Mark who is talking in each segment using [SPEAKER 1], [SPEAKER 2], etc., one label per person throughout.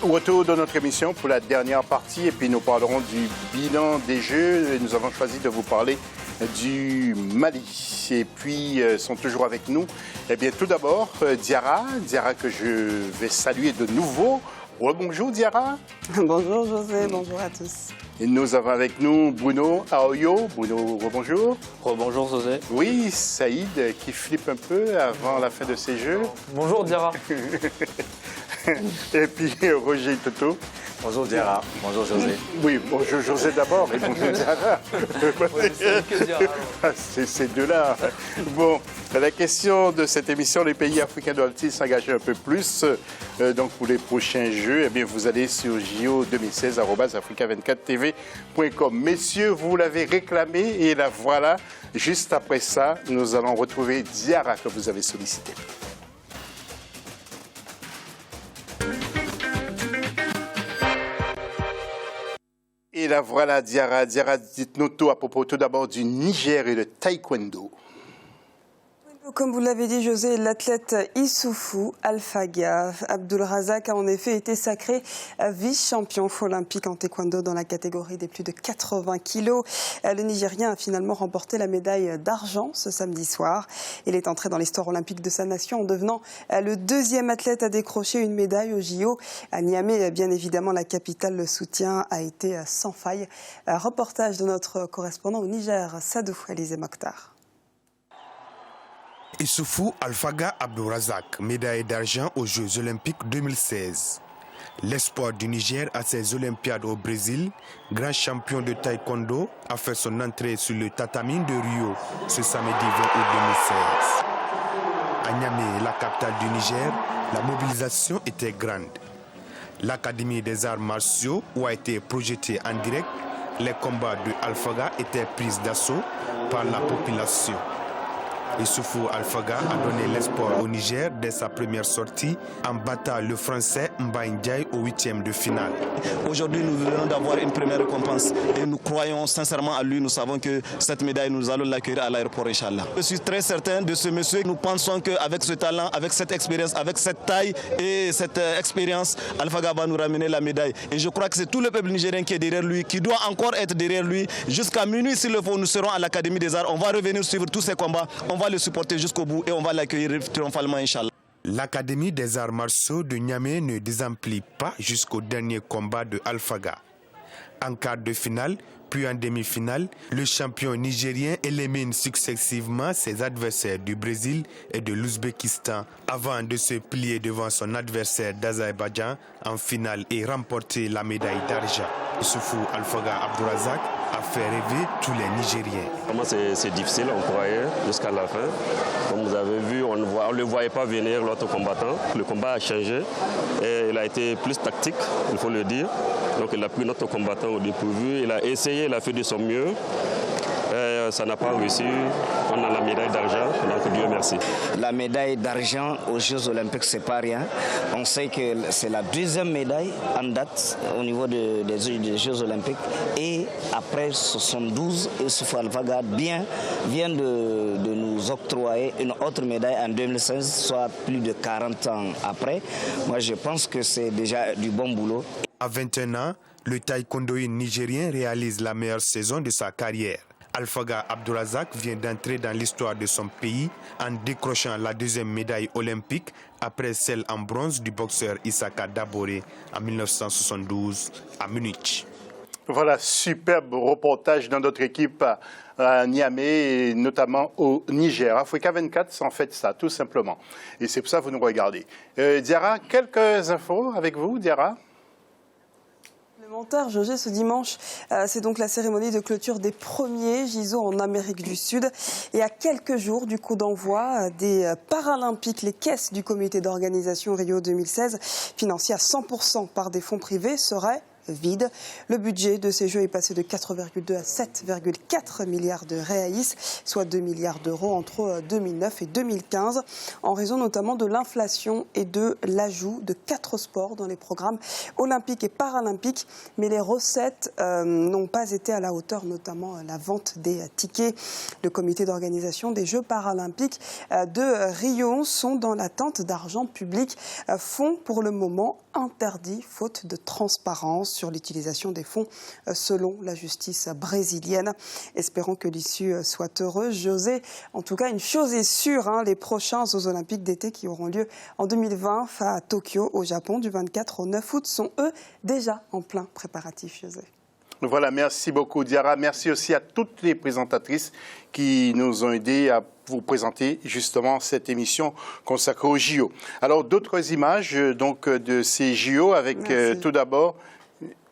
[SPEAKER 1] Retour de notre émission pour la dernière partie et puis nous parlerons du bilan des Jeux et nous avons choisi de vous parler du Mali. Et puis, sont toujours avec nous. Eh bien, tout d'abord, Diarra que je vais saluer de nouveau. Bonjour Diarra.
[SPEAKER 2] Bonjour José, bonjour à tous.
[SPEAKER 1] Et nous avons avec nous Bruno Aoyo. Bruno, bonjour.
[SPEAKER 3] Bonjour José.
[SPEAKER 1] Oui, Saïd qui flippe un peu avant la fin de ces Jeux.
[SPEAKER 3] Bonjour Diarra.
[SPEAKER 1] Et puis Roger Toto.
[SPEAKER 4] Bonjour Diarra. Bonjour José.
[SPEAKER 1] Oui, bonjour José d'abord et bonjour Diarra. C'est ces deux-là. Bon, la question de cette émission, les pays africains doivent-ils s'engager un peu plus donc pour les prochains Jeux? Eh bien, vous allez sur jo2016@africa24tv.com. Messieurs, vous l'avez réclamé et la voilà. Juste après ça, nous allons retrouver Diarra que vous avez sollicité. Et la voilà, Diarra. Diarra, dites-nous tout à propos tout d'abord du Niger et le taekwondo.
[SPEAKER 2] Comme vous l'avez dit, José, l'athlète Issoufou Alfaga Abdulrazak a en effet été sacré vice-champion olympique en taekwondo dans la catégorie des plus de 80 kilos. Le Nigérien a finalement remporté la médaille d'argent ce samedi soir. Il est entré dans l'histoire olympique de sa nation en devenant le deuxième athlète à décrocher une médaille au JO. À Niamey, bien évidemment, la capitale, le soutien a été sans faille. Reportage de notre correspondant au Niger, Sadou Alizé Mokhtar.
[SPEAKER 5] Issoufou Alfaga Abdulrazak, médaille d'argent aux Jeux Olympiques 2016. L'espoir du Niger à ces Olympiades au Brésil, grand champion de taekwondo, a fait son entrée sur le tatami de Rio ce samedi 20 août 2016. À Niamey, la capitale du Niger, la mobilisation était grande. L'Académie des arts martiaux où a été projeté en direct, les combats de Alfaga étaient pris d'assaut par la population. Issoufou Alfaga a donné l'espoir au Niger dès sa première sortie en battant le Français Mbaye Ndiaye au 8e de finale.
[SPEAKER 6] Aujourd'hui, nous venons d'avoir une première récompense et nous croyons sincèrement à lui. Nous savons que cette médaille, nous allons l'accueillir à l'aéroport, Inch'Allah. Je suis très certain de ce monsieur. Nous pensons qu'avec ce talent, avec cette expérience, avec cette taille et cette expérience, Alfaga va nous ramener la médaille. Et je crois que c'est tout le peuple nigérien qui est derrière lui, qui doit encore être derrière lui. Jusqu'à minuit, s'il le faut, nous serons à l'Académie des Arts. On va revenir suivre tous ces combats. On va le supporter jusqu'au bout et on va l'accueillir triomphalement, Inch'Allah.
[SPEAKER 5] L'Académie des arts martiaux de Niamey ne désemplit pas jusqu'au dernier combat de Alfaga. En quart de finale, puis en demi-finale, le champion nigérien élimine successivement ses adversaires du Brésil et de l'Ouzbékistan avant de se plier devant son adversaire d'Azerbaïdjan en finale et remporter la médaille d'argent. Issoufou Alfaga Abdulrazak a fait rêver tous les Nigériens.
[SPEAKER 7] Comment c'est difficile, on croyait, jusqu'à la fin. Comme vous avez vu, on ne le voyait pas venir, l'autre combattant. Le combat a changé et il a été plus tactique, il faut le dire. Donc il a pris notre combattant au dépourvu, il a essayé, il a fait de son mieux. Et ça n'a pas réussi. On a la médaille d'argent, donc Dieu merci.
[SPEAKER 8] La médaille d'argent aux Jeux Olympiques, c'est pas rien. On sait que c'est la deuxième médaille en date au niveau des Jeux Olympiques. Et après 72, Issoufou Alfaga vient de nous octroyer une autre médaille en 2016, soit plus de 40 ans après. Moi, je pense que c'est déjà du bon boulot.
[SPEAKER 5] À 21 ans, le taekwondoïne nigérien réalise la meilleure saison de sa carrière. Alfaga Abdulrazak vient d'entrer dans l'histoire de son pays en décrochant la deuxième médaille olympique après celle en bronze du boxeur Issaka Daboré en 1972 à Munich.
[SPEAKER 1] Voilà, superbe reportage dans notre équipe à Niamey et notamment au Niger. Africa 24, c'est en fait ça, tout simplement. Et c'est pour ça que vous nous regardez. Diarra, quelques infos avec vous, Diarra?
[SPEAKER 2] Supplémentaire, José, ce dimanche, c'est donc la cérémonie de clôture des premiers JO en Amérique du Sud. Et à quelques jours du coup d'envoi des Paralympiques, les caisses du comité d'organisation Rio 2016, financées à 100% par des fonds privés, seraient vide. Le budget de ces Jeux est passé de 4,2 à 7,4 milliards de réaïs, soit 2 milliards d'euros entre 2009 et 2015, en raison notamment de l'inflation et de l'ajout de 4 sports dans les programmes olympiques et paralympiques. Mais les recettes n'ont pas été à la hauteur, notamment la vente des tickets. Le comité d'organisation des Jeux paralympiques de Rio sont dans l'attente d'argent public, fonds pour le moment interdits faute de transparence sur l'utilisation des fonds selon la justice brésilienne. Espérons que l'issue soit heureuse. José, en tout cas, une chose est sûre, les prochains Jeux olympiques d'été qui auront lieu en 2020 à Tokyo, au Japon, du 24 au 9 août, sont eux déjà en plein préparatif, José.
[SPEAKER 1] Voilà, merci beaucoup Diarra. Merci aussi à toutes les présentatrices qui nous ont aidés à vous présenter justement cette émission consacrée aux JO. Alors d'autres images donc de ces JO avec tout d'abord,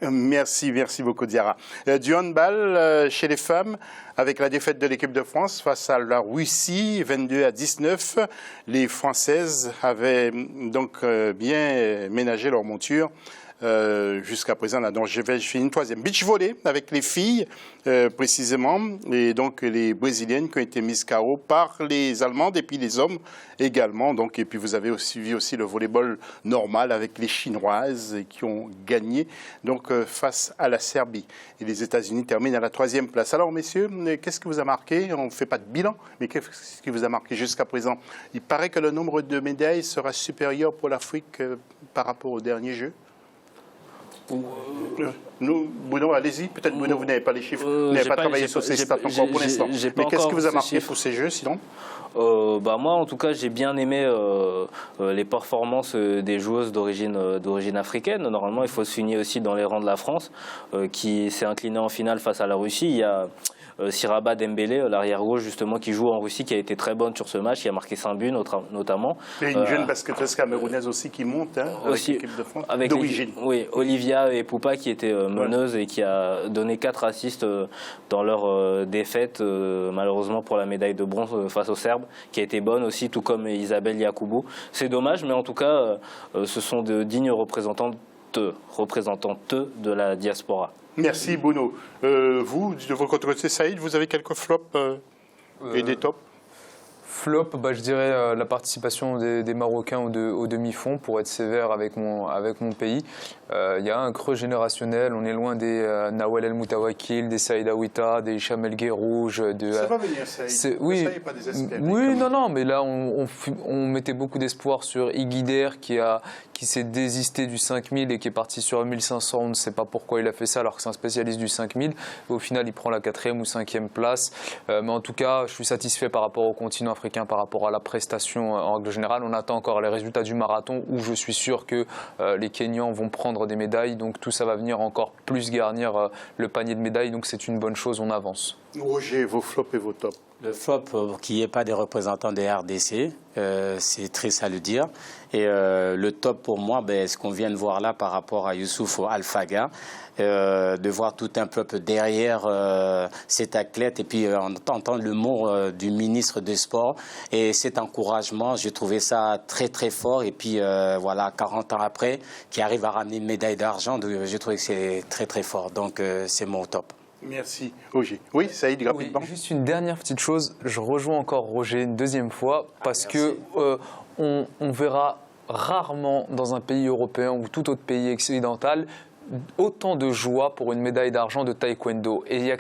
[SPEAKER 1] merci beaucoup Diarra. Du handball chez les femmes avec la défaite de l'équipe de France face à la Russie 22-19. Les Françaises avaient donc bien ménagé leur monture. Jusqu'à présent, là, donc je finis une troisième. Beach volley avec les filles, précisément, et donc les Brésiliennes qui ont été mises KO par les Allemandes et puis les hommes également. Donc, et puis vous avez aussi vu aussi le volleyball normal avec les Chinoises qui ont gagné donc, face à la Serbie. Et les États-Unis terminent à la troisième place. Alors, messieurs, qu'est-ce qui vous a marqué? On ne fait pas de bilan, mais qu'est-ce qui vous a marqué jusqu'à présent? Il paraît que le nombre de médailles sera supérieur pour l'Afrique par rapport aux derniers Jeux. Nous, Bruno, allez-y. Peut-être Bruno, vous n'avez pas les chiffres. Vous n'avez pas travaillé sur ces stats encore pour l'instant. Mais qu'est-ce qui vous a marqué pour ces Jeux, sinon?
[SPEAKER 3] Moi, en tout cas, j'ai bien aimé les performances des joueuses d'origine africaine. Normalement, il faut se souligner aussi dans les rangs de la France, qui s'est incliné en finale face à la Russie. Il y a Siraba Dembélé, l'arrière-gauche justement, qui joue en Russie, qui a été très bonne sur ce match, qui a marqué 5 buts notamment.
[SPEAKER 1] Il y a une jeune basketteuse camerounaise aussi qui monte avec l'équipe de France, d'origine.
[SPEAKER 3] Oui, Olivia et Poupa qui était meneuse et qui a donné 4 assists dans leur défaite, malheureusement pour la médaille de bronze face aux Serbes, qui a été bonne aussi, tout comme Isabelle Yacoubou. C'est dommage, mais en tout cas, ce sont de dignes représentantes de la diaspora.
[SPEAKER 1] Merci Bruno. Vous, de votre côté, Saïd, vous avez quelques flops et des tops?
[SPEAKER 9] Flop, je dirais la participation des Marocains au demi-fond, pour être sévère avec mon pays. Il y a un creux générationnel, on est loin des Nawal El Moutawakil, des Saïd Aouita, des Hicham El Guerrouj.
[SPEAKER 1] Ça va venir, Saïd.
[SPEAKER 9] Oui,
[SPEAKER 1] pas désespéré,
[SPEAKER 9] non, mais là on mettait beaucoup d'espoir sur Iguider qui s'est désisté du 5000 et qui est parti sur 1500. On ne sait pas pourquoi il a fait ça alors que c'est un spécialiste du 5000. Au final, il prend la 4e ou 5e place. Mais en tout cas, je suis satisfait par rapport au continent africain, par rapport à la prestation en règle générale. On attend encore les résultats du marathon où je suis sûr que les Kenyans vont prendre des médailles. Donc tout ça va venir encore plus garnir le panier de médailles. Donc c'est une bonne chose, on avance.
[SPEAKER 1] Roger, vos flops et vos tops?
[SPEAKER 10] Le flop, qu'il n'y ait pas des représentants des RDC, c'est triste à le dire. Et le top pour moi, ce qu'on vient de voir là par rapport à Youssouf Alfaga, de voir tout un peuple derrière cet athlète et puis entendre le mot du ministre des Sports et cet encouragement, j'ai trouvé ça très très fort. Et puis voilà, 40 ans après, qui arrive à ramener une médaille d'argent, j'ai trouvé que c'est très très fort. Donc c'est mon top.
[SPEAKER 1] Merci, Roger. Oui, Saïd, rapidement.
[SPEAKER 9] Oui, juste une dernière petite chose. Je rejoins encore Roger une deuxième fois parce que on verra rarement dans un pays européen ou tout autre pays occidental autant de joie pour une médaille d'argent de taekwondo. Et il n'y a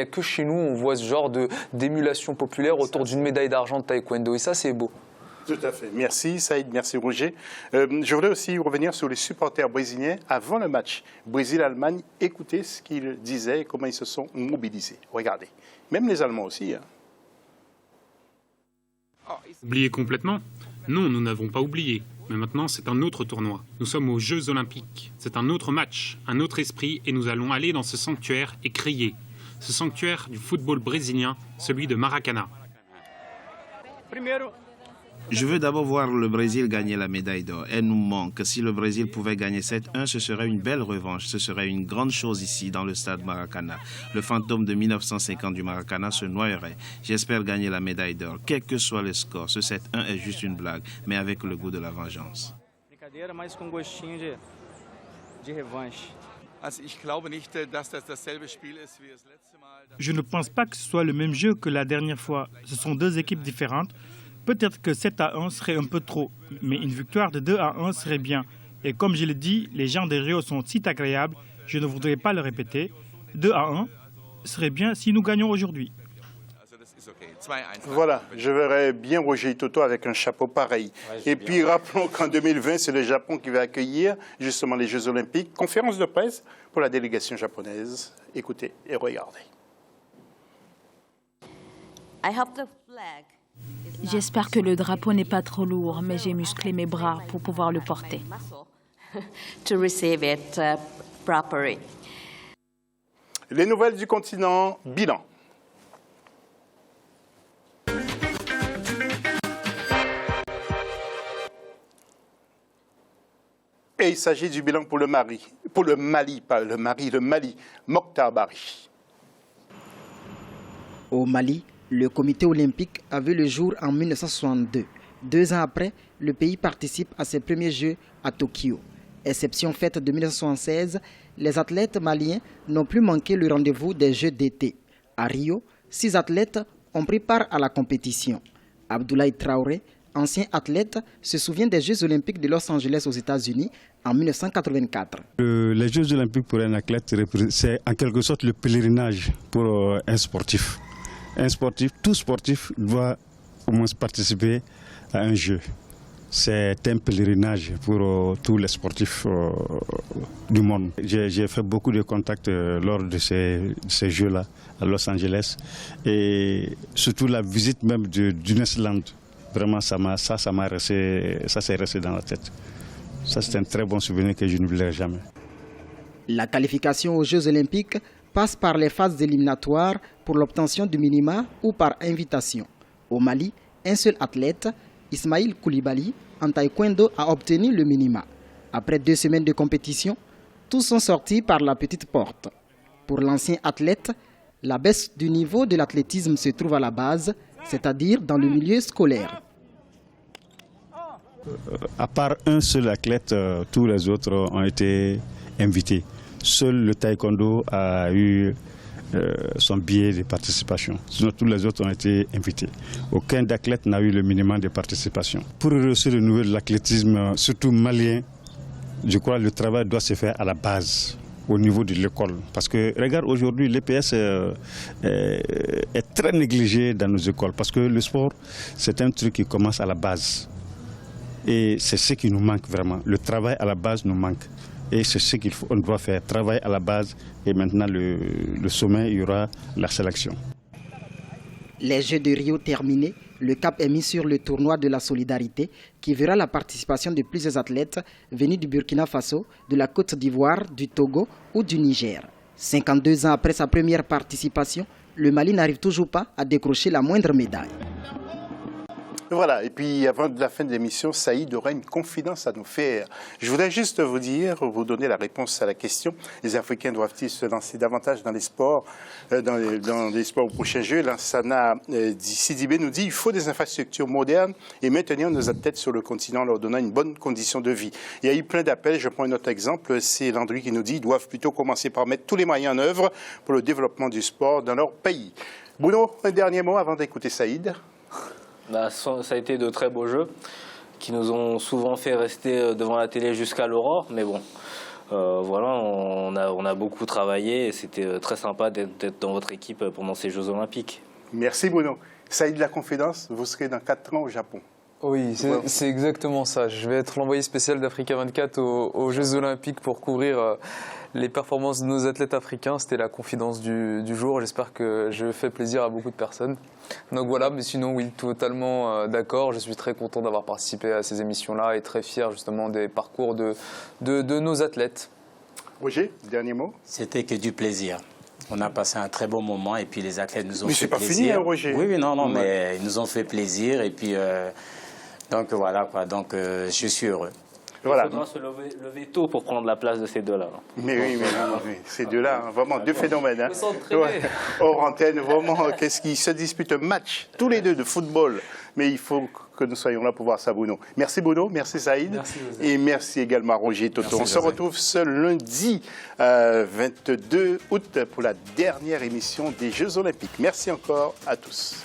[SPEAKER 9] que chez nous on voit ce genre d'émulation populaire autour d'une médaille d'argent de taekwondo. Et ça, c'est beau.
[SPEAKER 1] Tout à fait. Merci Saïd, merci Roger. Je voudrais aussi revenir sur les supporters brésiliens avant le match Brésil-Allemagne. Écoutez ce qu'ils disaient et comment ils se sont mobilisés. Regardez. Même les Allemands aussi.
[SPEAKER 11] Oublié complètement? Non, nous n'avons pas oublié. Mais maintenant, c'est un autre tournoi. Nous sommes aux Jeux Olympiques. C'est un autre match, un autre esprit, et nous allons aller dans ce sanctuaire et crier. Ce sanctuaire du football brésilien, celui de Maracana.
[SPEAKER 12] Je veux d'abord voir le Brésil gagner la médaille d'or. Elle nous manque. Si le Brésil pouvait gagner 7-1, ce serait une belle revanche. Ce serait une grande chose ici, dans le stade Maracana. Le fantôme de 1950 du Maracana se noyerait. J'espère gagner la médaille d'or, quel que soit le score. Ce 7-1 est juste une blague, mais avec le goût de la vengeance.
[SPEAKER 13] Je ne pense pas que ce soit le même jeu que la dernière fois. Ce sont deux équipes différentes. Peut-être que 7-1 serait un peu trop, mais une victoire de 2-1 serait bien. Et comme je l'ai dit, les gens de Rio sont si agréables, je ne voudrais pas le répéter. 2-1 serait bien si nous gagnons aujourd'hui.
[SPEAKER 1] Voilà, je verrais bien Roger Toto avec un chapeau pareil. Et puis rappelons qu'en 2020, c'est le Japon qui va accueillir justement les Jeux Olympiques. Conférence de presse pour la délégation japonaise. Écoutez et regardez.
[SPEAKER 14] J'espère que le drapeau n'est pas trop lourd, mais j'ai musclé mes bras pour pouvoir le porter.
[SPEAKER 1] Les nouvelles du continent, bilan. Et il s'agit du bilan pour le Mali, Mokhtar Bari.
[SPEAKER 15] Au Mali, le comité olympique a vu le jour en 1962. 2 ans après, le pays participe à ses premiers Jeux à Tokyo. Exception faite de 1976, les athlètes maliens n'ont plus manqué le rendez-vous des Jeux d'été. À Rio, 6 athlètes ont pris part à la compétition. Abdoulaye Traoré, ancien athlète, se souvient des Jeux olympiques de Los Angeles aux États-Unis en 1984.
[SPEAKER 16] Les Jeux olympiques pour un athlète, c'est en quelque sorte le pèlerinage pour un sportif. Tout sportif doit au moins participer à un jeu. C'est un pèlerinage pour tous les sportifs du monde. J'ai fait beaucoup de contacts lors de ces jeux-là à Los Angeles et surtout la visite même du Land. Vraiment, ça s'est resté dans la tête. Ça, c'est un très bon souvenir que je n'oublierai jamais.
[SPEAKER 15] La qualification aux Jeux olympiques passe par les phases éliminatoires pour l'obtention du minima ou par invitation. Au Mali, un seul athlète, Ismaïl Koulibaly, en taekwondo, a obtenu le minima. Après 2 semaines de compétition, tous sont sortis par la petite porte. Pour l'ancien athlète, la baisse du niveau de l'athlétisme se trouve à la base, c'est-à-dire dans le milieu scolaire.
[SPEAKER 16] À part un seul athlète, tous les autres ont été invités. Seul le taekwondo a eu son billet de participation. Sinon, tous les autres ont été invités. Aucun athlète n'a eu le minimum de participation. Pour réussir le niveau de l'athlétisme, surtout malien, je crois que le travail doit se faire à la base, au niveau de l'école. Parce que, regarde, aujourd'hui, l'EPS est très négligé dans nos écoles. Parce que le sport, c'est un truc qui commence à la base. Et c'est ce qui nous manque vraiment. Le travail à la base nous manque. Et c'est ce qu'on doit faire, travail à la base. Et maintenant, le sommet, il y aura la sélection.
[SPEAKER 15] Les Jeux de Rio terminés, le cap est mis sur le tournoi de la solidarité qui verra la participation de plusieurs athlètes venus du Burkina Faso, de la Côte d'Ivoire, du Togo ou du Niger. 52 ans après sa première participation, le Mali n'arrive toujours pas à décrocher la moindre médaille.
[SPEAKER 1] Voilà, et puis avant la fin de l'émission, Saïd aura une confidence à nous faire. Je voudrais juste vous donner la réponse à la question. Les Africains doivent-ils se lancer davantage dans les sports, aux prochains Jeux? Lansana Sidibé nous dit qu'il faut des infrastructures modernes et maintenir nos athlètes sur le continent en leur donnant une bonne condition de vie. Il y a eu plein d'appels, je prends un autre exemple, c'est Landry qui nous dit qu'ils doivent plutôt commencer par mettre tous les moyens en œuvre pour le développement du sport dans leur pays. Bruno, un dernier mot avant d'écouter Saïd.
[SPEAKER 3] Ça a été de très beaux jeux qui nous ont souvent fait rester devant la télé jusqu'à l'aurore. Mais bon, voilà, on a beaucoup travaillé et c'était très sympa d'être dans votre équipe pendant ces Jeux Olympiques.
[SPEAKER 1] Merci Bruno. Saïd, la confidence, vous serez dans 4 ans au Japon.
[SPEAKER 9] Oui, c'est exactement ça. Je vais être l'envoyé spécial d'Africa 24 aux Jeux Olympiques pour couvrir les performances de nos athlètes africains. C'était la confidence du jour. J'espère que je fais plaisir à beaucoup de personnes. Donc voilà, mais sinon, oui, totalement d'accord. Je suis très content d'avoir participé à ces émissions-là et très fier justement des parcours de nos athlètes.
[SPEAKER 1] Roger, dernier mot.
[SPEAKER 10] C'était que du plaisir. On a passé un très bon moment et puis les athlètes nous ont fait plaisir.
[SPEAKER 1] Mais c'est pas fini, hein, Roger.
[SPEAKER 10] Oui, non, mais ils nous ont fait plaisir et puis donc voilà quoi. Donc je suis heureux.
[SPEAKER 3] Voilà. Il faudra se lever tôt pour prendre la place de ces deux-là.
[SPEAKER 1] Mais oui, ces deux-là, vraiment deux phénomènes. Hein. Hors antenne, vraiment, qu'est-ce qu'ils se disputent un match, tous les deux de football. Mais il faut que nous soyons là pour voir ça, Bruno. Merci Bruno, merci Saïd.
[SPEAKER 9] Merci,
[SPEAKER 1] et merci également à Roger Toto. On se retrouve ce lundi 22 août pour la dernière émission des Jeux Olympiques. Merci encore à tous.